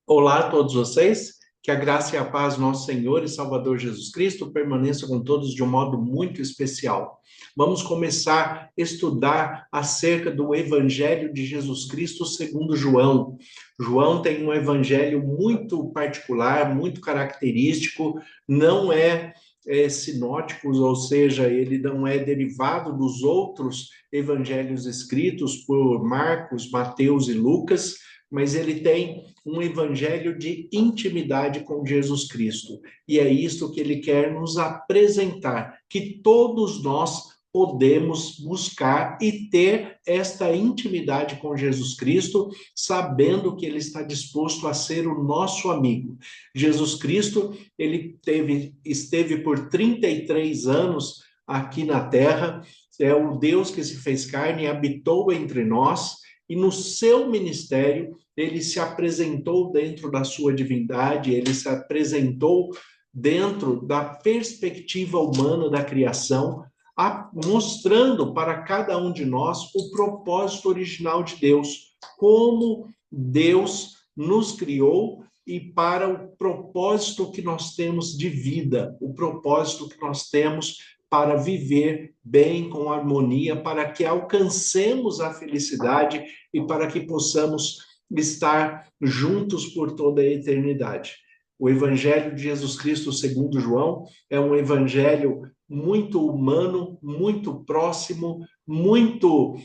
Olá a todos vocês, que a graça e a paz do nosso Senhor e Salvador Jesus Cristo permaneça com todos de um modo muito especial. Vamos começar a estudar acerca do Evangelho de Jesus Cristo segundo João. João tem um evangelho muito particular, muito característico, não é sinótico, ou seja, ele não é derivado dos outros evangelhos escritos por Marcos, Mateus e Lucas, mas ele tem um evangelho de intimidade com Jesus Cristo. E é isso que ele quer nos apresentar, que todos nós podemos buscar e ter esta intimidade com Jesus Cristo, sabendo que ele está disposto a ser o nosso amigo. Jesus Cristo, esteve por 33 anos aqui na terra, é o Deus que se fez carne e habitou entre nós, e no seu ministério ele se apresentou dentro da sua divindade, ele se apresentou dentro da perspectiva humana da criação, mostrando para cada um de nós o propósito original de Deus, como Deus nos criou e para o propósito que nós temos de vida, o propósito que nós temos para viver bem, com harmonia, para que alcancemos a felicidade e para que possamos estar juntos por toda a eternidade. O Evangelho de Jesus Cristo, segundo João, é um evangelho muito humano, muito próximo, muito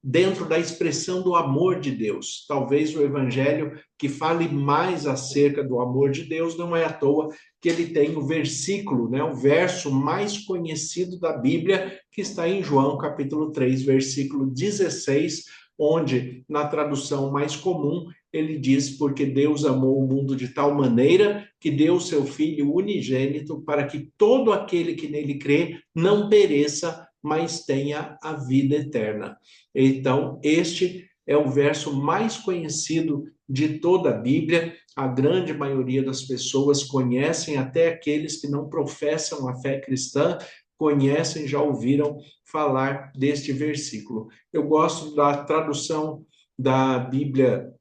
dentro da expressão do amor de Deus. Talvez o evangelho que fale mais acerca do amor de Deus, não é à toa que ele tem o versículo, né, o verso mais conhecido da Bíblia, que está em João capítulo 3, versículo 16, onde, na tradução mais comum, ele diz: porque Deus amou o mundo de tal maneira que deu o seu Filho unigênito para que todo aquele que nele crê não pereça, mas tenha a vida eterna. Então, este é o verso mais conhecido de toda a Bíblia. A grande maioria das pessoas conhecem, até aqueles que não professam a fé cristã, conhecem, já ouviram falar deste versículo. Eu gosto da tradução da Bíblia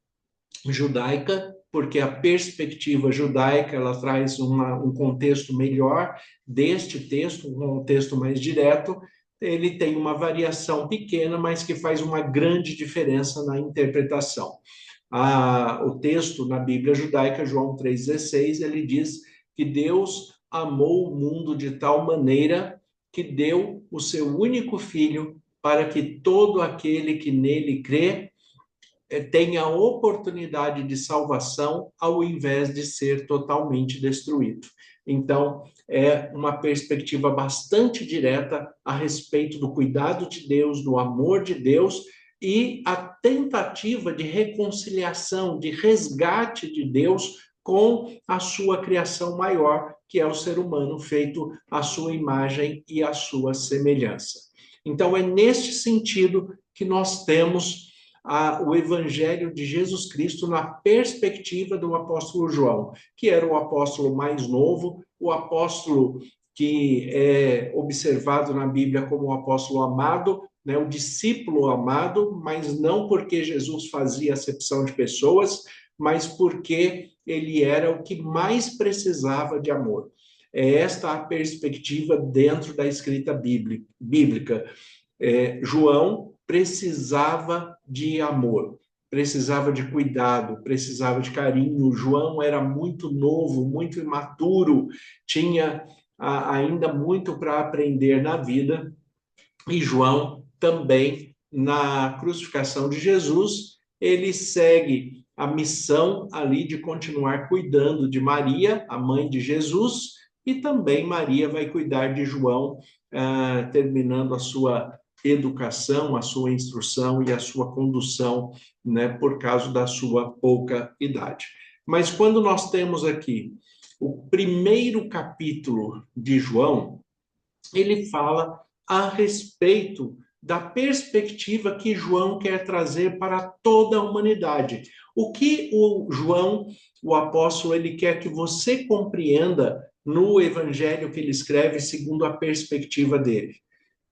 judaica, porque a perspectiva judaica ela traz um contexto melhor deste texto, um contexto mais direto. Ele tem uma variação pequena, mas que faz uma grande diferença na interpretação. O texto na Bíblia judaica, João 3,16, ele diz que Deus amou o mundo de tal maneira que deu o seu único filho para que todo aquele que nele crê tem a oportunidade de salvação ao invés de ser totalmente destruído. Então, é uma perspectiva bastante direta a respeito do cuidado de Deus, do amor de Deus e a tentativa de reconciliação, de resgate de Deus com a sua criação maior, que é o ser humano feito à sua imagem e à sua semelhança. Então, é neste sentido que nós temos o Evangelho de Jesus Cristo na perspectiva do apóstolo João, que era o apóstolo mais novo, o apóstolo que é observado na Bíblia como o apóstolo amado, né, o discípulo amado, mas não porque Jesus fazia acepção de pessoas, mas porque ele era o que mais precisava de amor. É esta a perspectiva dentro da escrita bíblica. João precisava de amor, precisava de cuidado, precisava de carinho. João era muito novo, muito imaturo, tinha ainda muito para aprender na vida. E João também, na crucificação de Jesus, ele segue a missão ali de continuar cuidando de Maria, a mãe de Jesus, e também Maria vai cuidar de João, terminando a sua educação, a sua instrução e a sua condução, né, por causa da sua pouca idade. Mas quando nós temos aqui o primeiro capítulo de João, ele fala a respeito da perspectiva que João quer trazer para toda a humanidade. O que o João, o apóstolo, ele quer que você compreenda no evangelho que ele escreve segundo a perspectiva dele.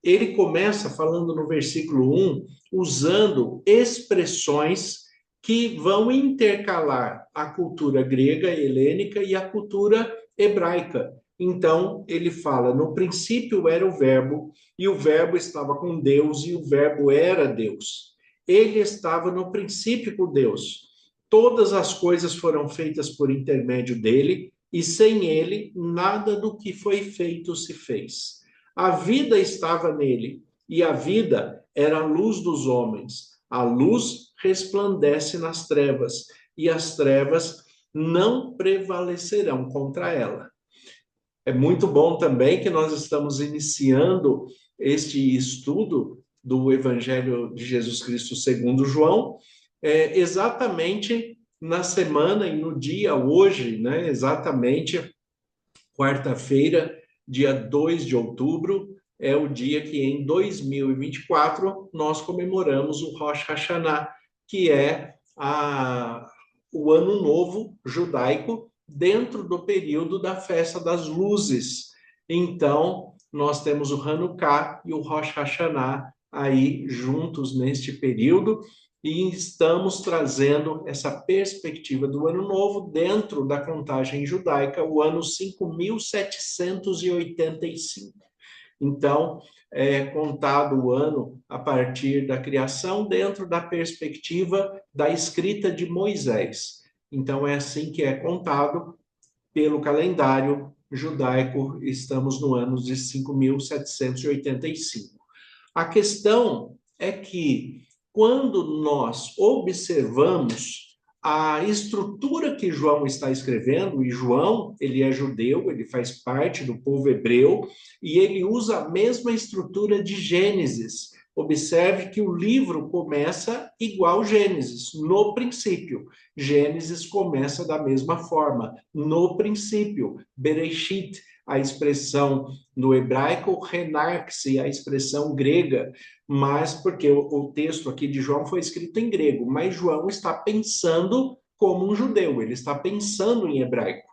Ele começa falando no versículo 1, usando expressões que vão intercalar a cultura grega, helênica e a cultura hebraica. Então, ele fala: no princípio era o Verbo, e o Verbo estava com Deus, e o Verbo era Deus. Ele estava no princípio com Deus. Todas as coisas foram feitas por intermédio dele, e sem ele, nada do que foi feito se fez. A vida estava nele, e a vida era a luz dos homens. A luz resplandece nas trevas, e as trevas não prevalecerão contra ela. É muito bom também que nós estamos iniciando este estudo do Evangelho de Jesus Cristo segundo João, exatamente na semana e no dia hoje, né, exatamente quarta-feira, dia 2 de outubro, é o dia que em 2024 nós comemoramos o Rosh Hashanah, que é o Ano Novo judaico, dentro do período da Festa das Luzes. Então, nós temos o Hanukkah e o Rosh Hashanah aí juntos neste período, e estamos trazendo essa perspectiva do Ano Novo dentro da contagem judaica, o ano 5785. Então, é contado o ano a partir da criação dentro da perspectiva da escrita de Moisés. Então, é assim que é contado pelo calendário judaico, estamos no ano de 5785. A questão é que, quando nós observamos a estrutura que João está escrevendo, e João, ele é judeu, ele faz parte do povo hebreu, e ele usa a mesma estrutura de Gênesis. Observe que o livro começa igual Gênesis, no princípio. Gênesis começa da mesma forma, no princípio, Bereshit, a expressão no hebraico, renarque-se, a expressão grega, mas porque o texto aqui de João foi escrito em grego, mas João está pensando como um judeu, ele está pensando em hebraico.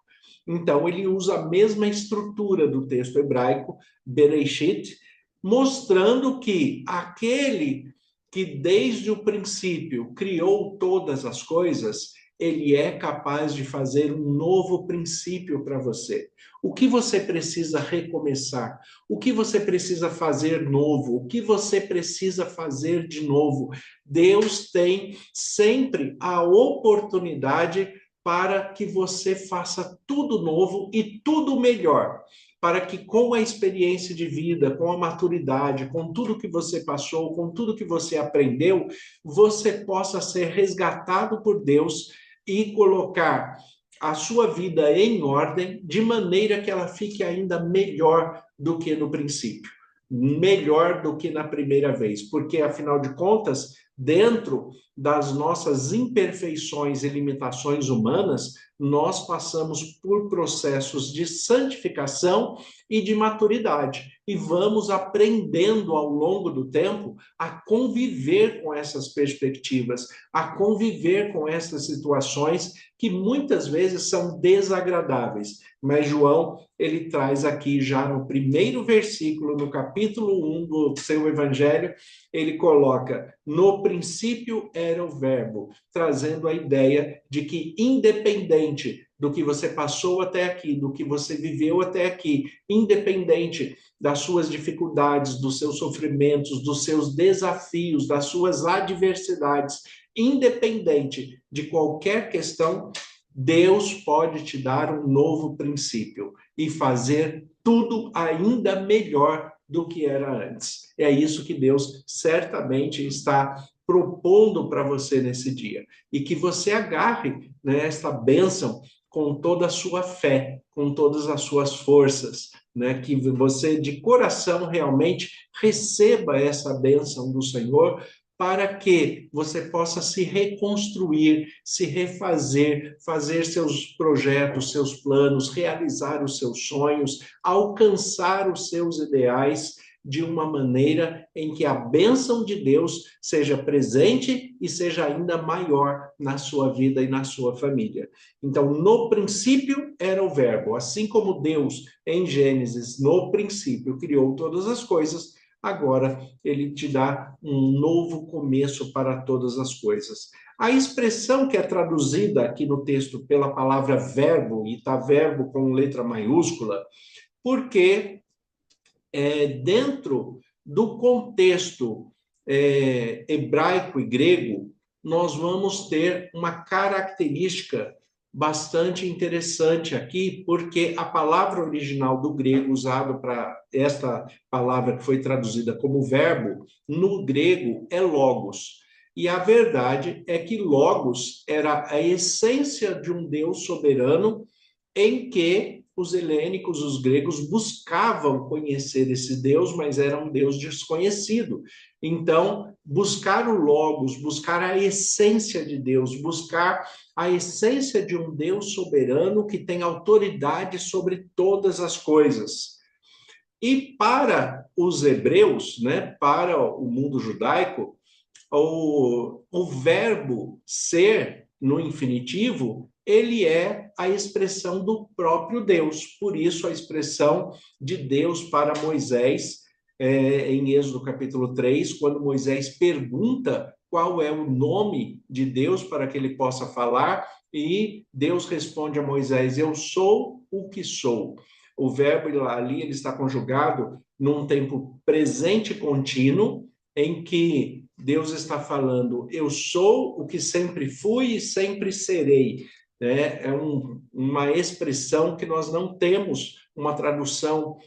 Então, ele usa a mesma estrutura do texto hebraico, Bereshit, mostrando que aquele que desde o princípio criou todas as coisas, ele é capaz de fazer um novo princípio para você. O que você precisa recomeçar? O que você precisa fazer novo? O que você precisa fazer de novo? Deus tem sempre a oportunidade para que você faça tudo novo e tudo melhor, para que com a experiência de vida, com a maturidade, com tudo que você passou, com tudo que você aprendeu, você possa ser resgatado por Deus e colocar a sua vida em ordem, de maneira que ela fique ainda melhor do que no princípio, melhor do que na primeira vez, porque afinal de contas, dentro das nossas imperfeições e limitações humanas, nós passamos por processos de santificação e de maturidade, e vamos aprendendo ao longo do tempo a conviver com essas perspectivas, a conviver com essas situações que muitas vezes são desagradáveis. Mas João, ele traz aqui já no primeiro versículo, no capítulo 1 do seu evangelho, ele coloca: no princípio era o Verbo, trazendo a ideia de que, independente do que você passou até aqui, do que você viveu até aqui, independente das suas dificuldades, dos seus sofrimentos, dos seus desafios, das suas adversidades, independente de qualquer questão, Deus pode te dar um novo princípio e fazer tudo ainda melhor do que era antes. É isso que Deus certamente está propondo para você nesse dia. E que você agarre, né, esta bênção com toda a sua fé, com todas as suas forças, né, que você de coração realmente receba essa bênção do Senhor, para que você possa se reconstruir, se refazer, fazer seus projetos, seus planos, realizar os seus sonhos, alcançar os seus ideais de uma maneira em que a bênção de Deus seja presente e seja ainda maior na sua vida e na sua família. Então, no princípio era o Verbo, assim como Deus, em Gênesis, no princípio, criou todas as coisas, agora ele te dá um novo começo para todas as coisas. A expressão que é traduzida aqui no texto pela palavra verbo, e está verbo com letra maiúscula, porque dentro do contexto hebraico e grego, nós vamos ter uma característica bastante interessante aqui, porque a palavra original do grego usada para esta palavra que foi traduzida como verbo, no grego é logos. E a verdade é que logos era a essência de um Deus soberano em que os helênicos, os gregos, buscavam conhecer esse Deus, mas era um Deus desconhecido. Então, buscar o Logos, buscar a essência de Deus, buscar a essência de um Deus soberano que tem autoridade sobre todas as coisas. E para os hebreus, né, para o mundo judaico, o verbo ser no infinitivo, ele é a expressão do próprio Deus. Por isso, a expressão de Deus para Moisés, em Êxodo capítulo 3, quando Moisés pergunta qual é o nome de Deus para que ele possa falar, e Deus responde a Moisés: eu sou o que sou. O verbo ali ele está conjugado num tempo presente contínuo, em que Deus está falando, eu sou o que sempre fui e sempre serei. É uma expressão que nós não temos uma tradução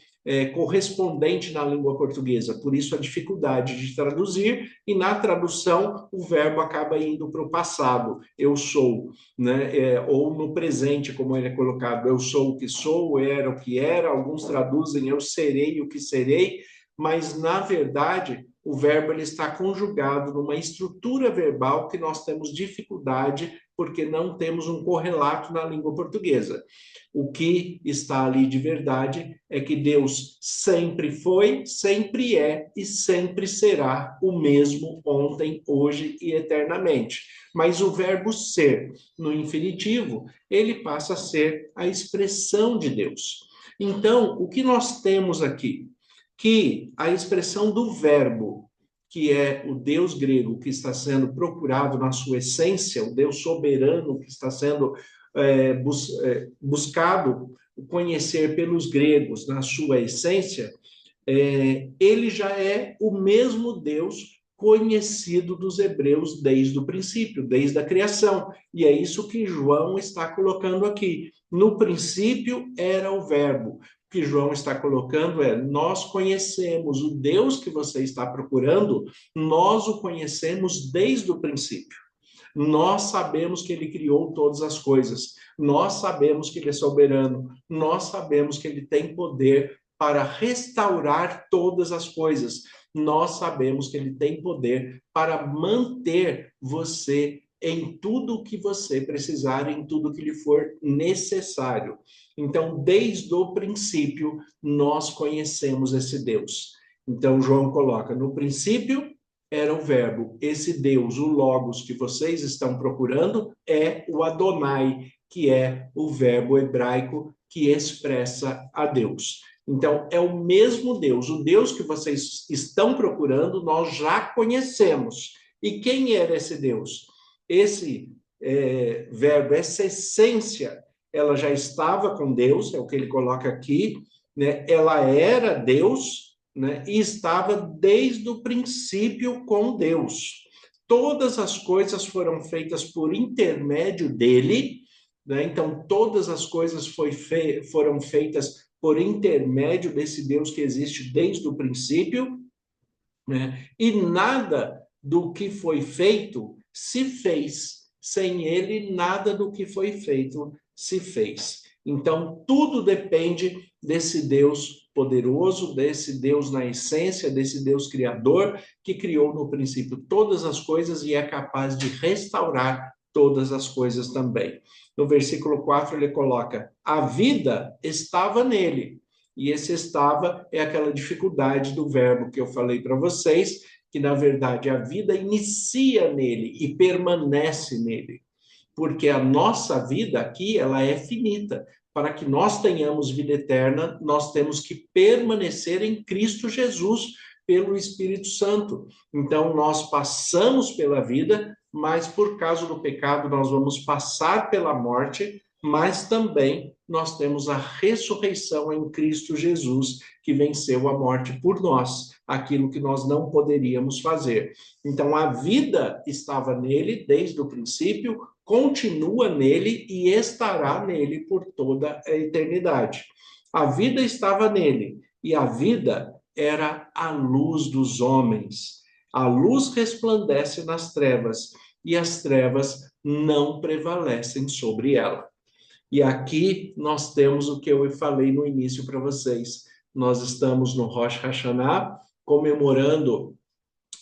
correspondente na língua portuguesa, por isso a dificuldade de traduzir, e na tradução o verbo acaba indo para o passado, eu sou, né? Ou no presente, como ele é colocado, eu sou o que sou, era o que era, alguns traduzem eu serei o que serei, mas na verdade o verbo ele está conjugado numa estrutura verbal que nós temos dificuldade porque não temos um correlato na língua portuguesa. O que está ali de verdade é que Deus sempre foi, sempre é e sempre será o mesmo ontem, hoje e eternamente. Mas o verbo ser, no infinitivo, ele passa a ser a expressão de Deus. Então, o que nós temos aqui? Que a expressão do verbo, que é o Deus grego que está sendo procurado na sua essência, o Deus soberano que está sendo buscado conhecer pelos gregos na sua essência, ele já é o mesmo Deus conhecido dos hebreus desde o princípio, desde a criação. E é isso que João está colocando aqui. No princípio era o verbo. O que João está colocando nós conhecemos o Deus que você está procurando, nós o conhecemos desde o princípio. Nós sabemos que ele criou todas as coisas, nós sabemos que ele é soberano, nós sabemos que ele tem poder para restaurar todas as coisas, nós sabemos que ele tem poder para manter você em tudo o que você precisar, em tudo que lhe for necessário. Então, desde o princípio, nós conhecemos esse Deus. Então, João coloca, no princípio era o verbo. Esse Deus, o Logos que vocês estão procurando, é o Adonai, que é o verbo hebraico que expressa a Deus. Então, é o mesmo Deus. O Deus que vocês estão procurando, nós já conhecemos. E quem era esse Deus? Esse verbo, essa essência, ela já estava com Deus, é o que ele coloca aqui, né? Ela era Deus, né? E estava desde o princípio com Deus. Todas as coisas foram feitas por intermédio dele, né? Então, todas as coisas foram feitas por intermédio desse Deus que existe desde o princípio, né? E nada do que foi feito se fez. Sem ele, nada do que foi feito se fez. Então, tudo depende desse Deus poderoso, desse Deus na essência, desse Deus criador, que criou no princípio todas as coisas e é capaz de restaurar todas as coisas também. No versículo 4, ele coloca: a vida estava nele. E esse estava é aquela dificuldade do verbo que eu falei para vocês, que na verdade a vida inicia nele e permanece nele. Porque a nossa vida aqui, ela é finita. Para que nós tenhamos vida eterna, nós temos que permanecer em Cristo Jesus, pelo Espírito Santo. Então, nós passamos pela vida, mas por causa do pecado, nós vamos passar pela morte, mas também nós temos a ressurreição em Cristo Jesus, que venceu a morte por nós, aquilo que nós não poderíamos fazer. Então, a vida estava nele desde o princípio, continua nele e estará nele por toda a eternidade. A vida estava nele, e a vida era a luz dos homens. A luz resplandece nas trevas, e as trevas não prevalecem sobre ela. E aqui nós temos o que eu falei no início para vocês. Nós estamos no Rosh Hashanah, comemorando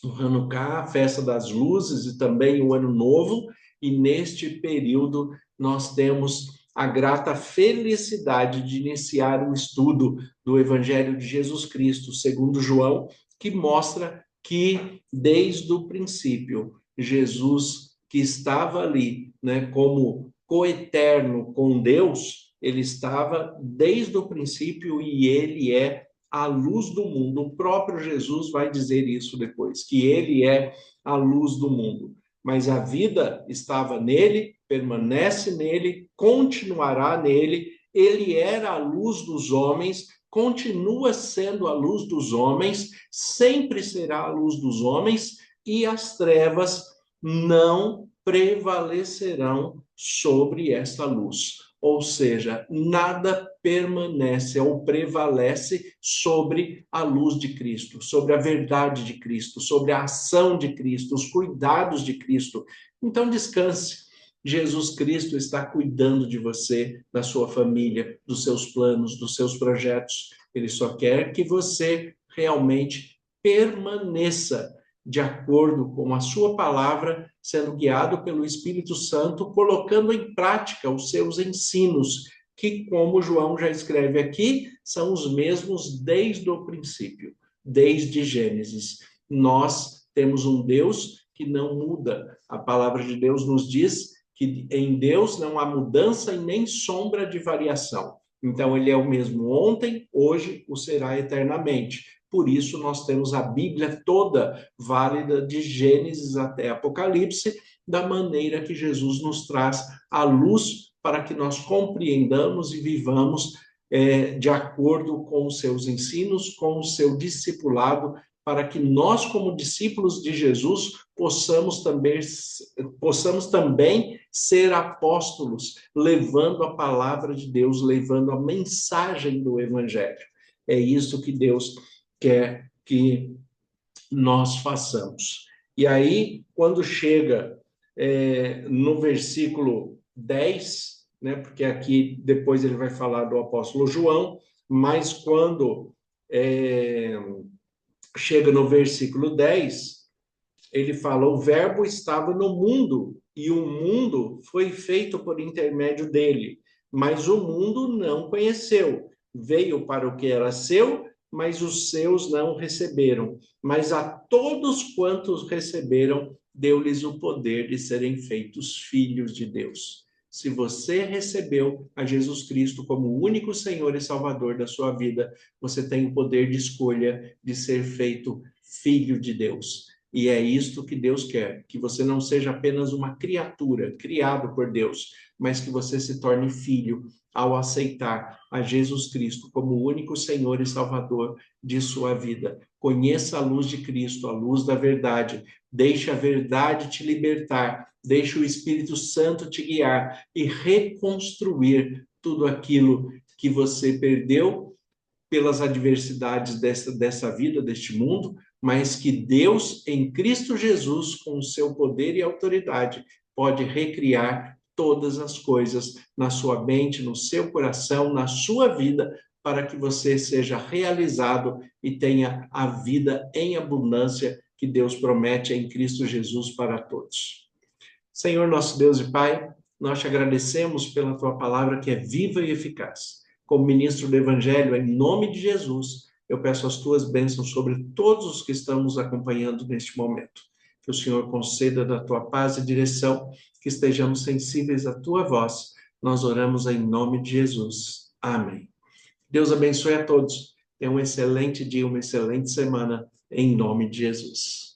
o Hanukkah, a festa das luzes, e também o Ano Novo, e neste período nós temos a grata felicidade de iniciar o estudo do Evangelho de Jesus Cristo, segundo João, que mostra que desde o princípio, Jesus, que estava ali, né, como coeterno com Deus, ele estava desde o princípio e ele é a luz do mundo. O próprio Jesus vai dizer isso depois, que ele é a luz do mundo. Mas a vida estava nele, permanece nele, continuará nele. Ele era a luz dos homens, continua sendo a luz dos homens, sempre será a luz dos homens, e as trevas não prevalecerão sobre essa luz. Ou seja, nada permanece ou prevalece sobre a luz de Cristo, sobre a verdade de Cristo, sobre a ação de Cristo, os cuidados de Cristo. Então descanse. Jesus Cristo está cuidando de você, da sua família, dos seus planos, dos seus projetos. Ele só quer que você realmente permaneça de acordo com a sua palavra, sendo guiado pelo Espírito Santo, colocando em prática os seus ensinos, que, como João já escreve aqui, são os mesmos desde o princípio, desde Gênesis. Nós temos um Deus que não muda. A palavra de Deus nos diz que em Deus não há mudança e nem sombra de variação. Então, ele é o mesmo ontem, hoje, o será eternamente. Por isso, nós temos a Bíblia toda válida, de Gênesis até Apocalipse, da maneira que Jesus nos traz a luz para que nós compreendamos e vivamos de acordo com os seus ensinos, com o seu discipulado, para que nós, como discípulos de Jesus, possamos também ser apóstolos, levando a palavra de Deus, levando a mensagem do Evangelho. É isso que Deus quer que nós façamos. E aí, quando chega no versículo 10, né, porque aqui depois ele vai falar do apóstolo João, mas quando chega no versículo 10, ele fala: o verbo estava no mundo, e o mundo foi feito por intermédio dele, mas o mundo não conheceu. Veio para o que era seu, mas os seus não receberam. Mas a todos quantos receberam, deu-lhes o poder de serem feitos filhos de Deus. Se você recebeu a Jesus Cristo como o único Senhor e Salvador da sua vida, você tem o poder de escolha de ser feito filho de Deus. E é isto que Deus quer, que você não seja apenas uma criatura, criado por Deus, mas que você se torne filho ao aceitar a Jesus Cristo como o único Senhor e Salvador de sua vida. Conheça a luz de Cristo, a luz da verdade. Deixe a verdade te libertar, deixe o Espírito Santo te guiar e reconstruir tudo aquilo que você perdeu pelas adversidades dessa vida, deste mundo, mas que Deus, em Cristo Jesus, com o seu poder e autoridade, pode recriar todas as coisas na sua mente, no seu coração, na sua vida, para que você seja realizado e tenha a vida em abundância que Deus promete em Cristo Jesus para todos. Senhor, nosso Deus e Pai, nós te agradecemos pela tua palavra que é viva e eficaz. Como ministro do Evangelho, em nome de Jesus, eu peço as tuas bênçãos sobre todos os que estão nos acompanhando neste momento. Que o Senhor conceda da tua paz e direção, que estejamos sensíveis à tua voz. Nós oramos em nome de Jesus. Amém. Deus abençoe a todos. Tenha um excelente dia, uma excelente semana. em nome de Jesus.